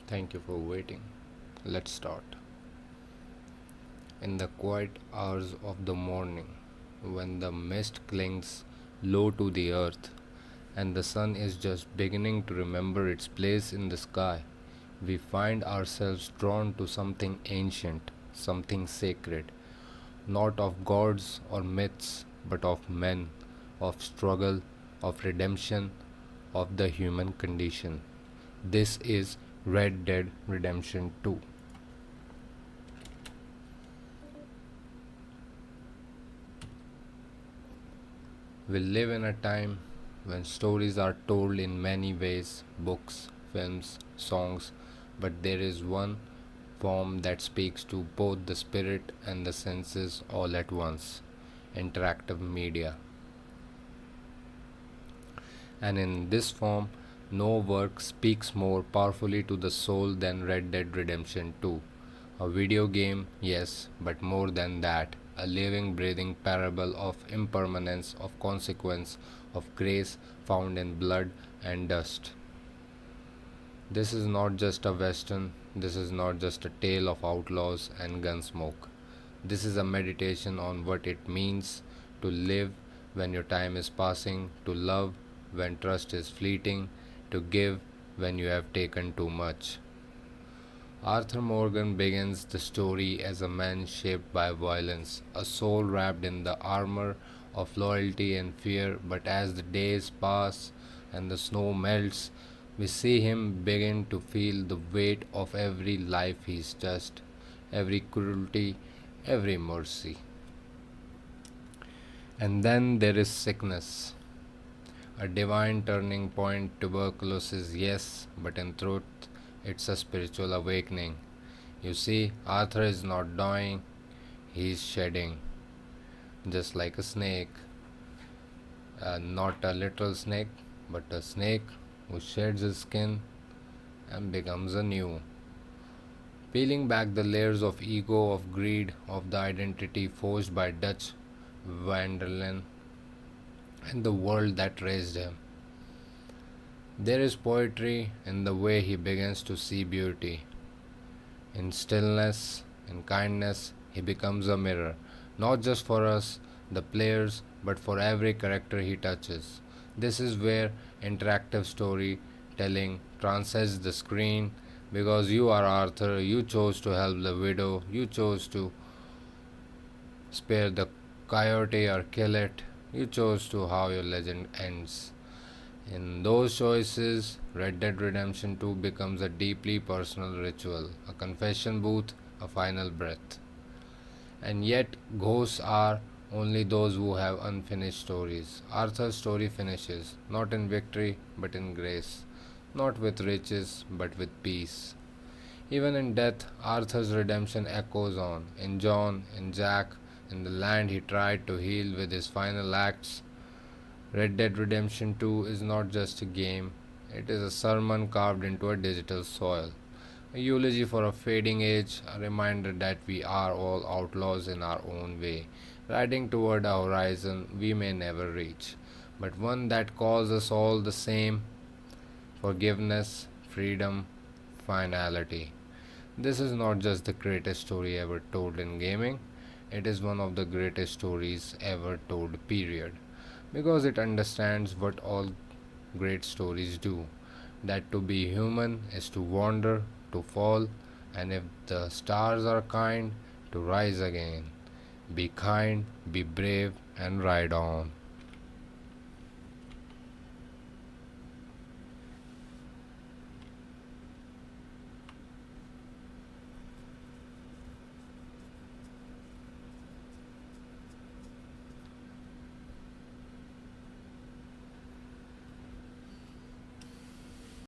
Thank you for waiting. Let's start. In the quiet hours of the morning, when the mist clings low to the earth and the sun is just beginning to remember its place in the sky, we find ourselves drawn to something ancient, something sacred, not of gods or myths, but of men, of struggle, of redemption, of the human condition. This is Red Dead Redemption 2. We live in a time when stories are told in many ways books, films, songs, but there is one form that speaks to both the spirit and the senses all at once: interactive media. And in this form, no work speaks more powerfully to the soul than Red Dead Redemption 2. A video game, yes, but more than that, a living, breathing parable of impermanence, of consequence, of grace found in blood and dust. This is not just a western, this is not just a tale of outlaws and gunsmoke. This is a meditation on what it means to live when your time is passing, to love when trust is fleeting, to give when you have taken too much. Arthur Morgan begins the story as a man shaped by violence, a soul wrapped in the armor of loyalty and fear, but as the days pass and the snow melts, we see him begin to feel the weight of every life he's touched, every cruelty, every mercy. And then there is sickness, a divine turning point. Tuberculosis, yes, but in truth, it's a spiritual awakening. You see, Arthur is not dying, he is shedding, just like a snake. Not a literal snake, but a snake who sheds his skin and becomes anew. Peeling back the layers of ego, of greed, of the identity forged by Dutch Vanderlyn and the world that raised him. There is poetry in the way he begins to see beauty. In stillness, in kindness, he becomes a mirror, not just for us, the players, but for every character he touches. This is where interactive storytelling transcends the screen because you are Arthur, you chose to help the widow, you chose to spare the coyote or kill it, you chose to how your legend ends. In those choices, Red Dead Redemption 2 becomes a deeply personal ritual, a confession booth, a final breath. And yet, ghosts are only those who have unfinished stories. Arthur's story finishes, not in victory, but in grace, not with riches, but with peace. Even in death, Arthur's redemption echoes on. In John, in Jack, in the land he tried to heal with his final acts, Red Dead Redemption 2 is not just a game, it is a sermon carved into a digital soil. A eulogy for a fading age, a reminder that we are all outlaws in our own way, riding toward a horizon we may never reach, but one that calls us all the same: forgiveness, freedom, finality. This is not just the greatest story ever told in gaming, it is one of the greatest stories ever told, period. Because it understands what all great stories do: that to be human is to wander, to fall, and if the stars are kind, to rise again. Be kind, be brave, and ride on.